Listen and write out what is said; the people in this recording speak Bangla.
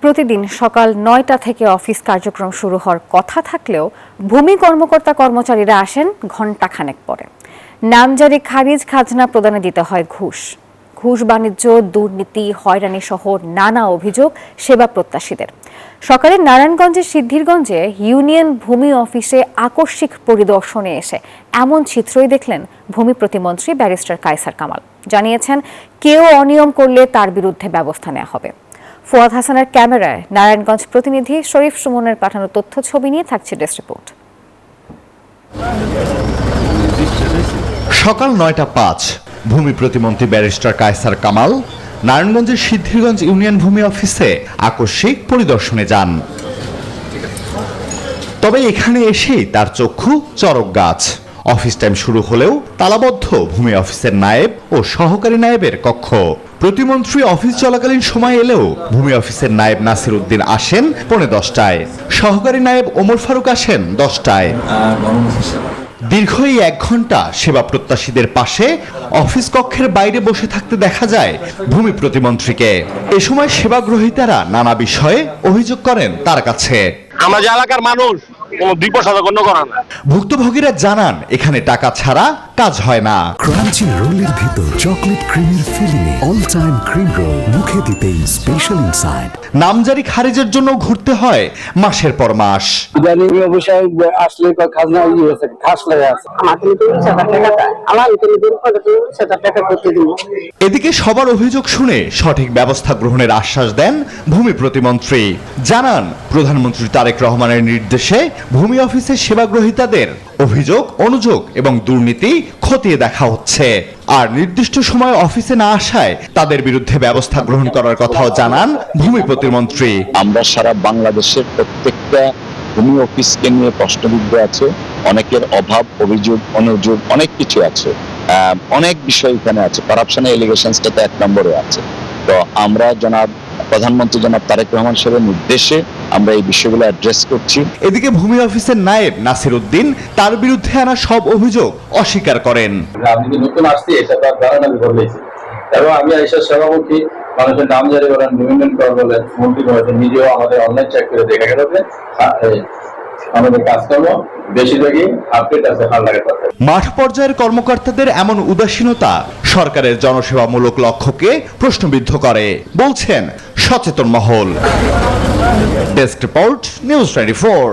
প্রতিদিন সকাল ৯টা থেকে অফিস কার্যক্রম শুরু হওয়ার কথা থাকলেও ভূমি কর্মকর্তা কর্মচারীরা আসেন ঘণ্টাখানেক পরে। নামজারি খারিজ, খাজনা প্রদানে দিতে হয় ঘুষ। ঘুষ বাণিজ্য, দুর্নীতি, হয়রানি সহ নানা অভিযোগ সেবা প্রত্যাশীদের। সকালে নারায়ণগঞ্জের সিদ্ধিরগঞ্জে ইউনিয়ন ভূমি অফিসে আকস্মিক পরিদর্শনে এসে এমন চিত্রই দেখলেন ভূমি প্রতিমন্ত্রী ব্যারিস্টার কায়সার কামাল। জানিয়েছেন, কেউ অনিয়ম করলে তার বিরুদ্ধে ব্যবস্থা নেওয়া হবে। ফুয়াদ হাসানের ক্যামেরায় নারায়ণগঞ্জ প্রতিনিধি শরীফ সুমনের পাঠানো তথ্য ছবি নিয়ে থাকছে ডেস্ক রিপোর্ট। সকাল ৯টা ৫, ভূমি প্রতিমন্ত্রী ব্যারিস্টার কায়সার কামাল নারায়ণগঞ্জের সিদ্ধিরগঞ্জ ইউনিয়ন ভূমি অফিসে আকস্মিক পরিদর্শনে যান। তবে এখানে এসেই তার চক্ষু চরক গাছ। অফিস টাইম শুরু হলেও তালাবদ্ধ ভূমি অফিসের নায়েব ও সহকারী নায়েবের কক্ষ। প্রতিমন্ত্রী অফিস চলাকালীন সময় এলেও ভূমি অফিসের নায়েব নাসির উদ্দিন আসেন 10:45, সহকারী নায়েব ওমর ফারুক আসেন 10টায়। দীর্ঘ এই 1 ঘন্টা সেবা প্রত্যাশীদের পাশে অফিস কক্ষের বাইরে বসে থাকতে দেখা যায় ভূমি প্রতিমন্ত্রীকে। এ সময় সেবা গ্রহীতারা নানা বিষয়ে অভিযোগ করেন তার কাছে। আমরা যে এলাকার মানুষ কোনো বিপদ গণ্য করে না। ভুক্তভোগীরা জানান, এখানে টাকা ছাড়া কাজ হয় না। ক্রাঞ্চি রোলের ভিতর চকলেট ক্রিমের filling, all time cream roll, মুখে দিতেই স্পেশাল ইনসাইড। নামজারি খারিজের জন্য ঘুরতে হয় মাসের পর মাস। ইদানিং অবশ্যই আসলে খাজনা ঘাস লেগে আছে। এদিকে সবার অভিযোগ শুনে সঠিক ব্যবস্থা গ্রহণের আশ্বাস দেন ভূমি প্রতিমন্ত্রী। জানান, প্রধানমন্ত্রী তারেক রহমানের নির্দেশে ভূমি অফিসের সেবা গ্রহীতাদের অভিযোগ, অনুযোগ এবং দুর্নীতি খতিয়ে দেখা হচ্ছে। আর নির্দিষ্ট সময় অফিসে না আসায় তাদের বিরুদ্ধে ব্যবস্থা গ্রহণ করার কথাও জানান ভূমি প্রতিমন্ত্রী। আমরা সারা বাংলাদেশের প্রত্যেকটা ভূমি অফিসকে নিয়ে প্রশ্নবিদ্ধ আছে। অনেকের অভাব, অভিযোগ, অনুযোগ অনেক কিছু আছে। অনেক বিষয় এখানে আছে। কারাপশনের এলিগেশনসটা তো 1 নম্বরে আছে। তো আমরা প্রধানমন্ত্রী জনাব তারেক রহমান সাহেবের নির্দেশে আমরা এই বিষয়গুলো অ্যাড্রেস করছি। এদিকে ভূমি অফিসের নায়েব নাসির উদ্দিন তার বিরুদ্ধে আনা সব অভিযোগ অস্বীকার করেন। আপনি কি নতুন আসছি এটা তার ধারণা আমি বলেছি, এবং আমি এসব সেবামুখী মানুষের নাম জারি করেন, বিভিন্ন বলেন, মন্ত্রী করেছেন, নিজেও আমাদের অনলাইন চেক করে দেখা গেল যে আমাদের কাজকর্ম বেশিরভাগই আপডেট আছে হালদারের কথা। মাঠ পর্যায়ের কর্মকর্তাদের এমন উদাসীনতা সরকারের জনসেবামূলক লক্ষ্যকে প্রশ্নবিদ্ধ করে, বলছেন সচেতন মহল। Desk report, news 24।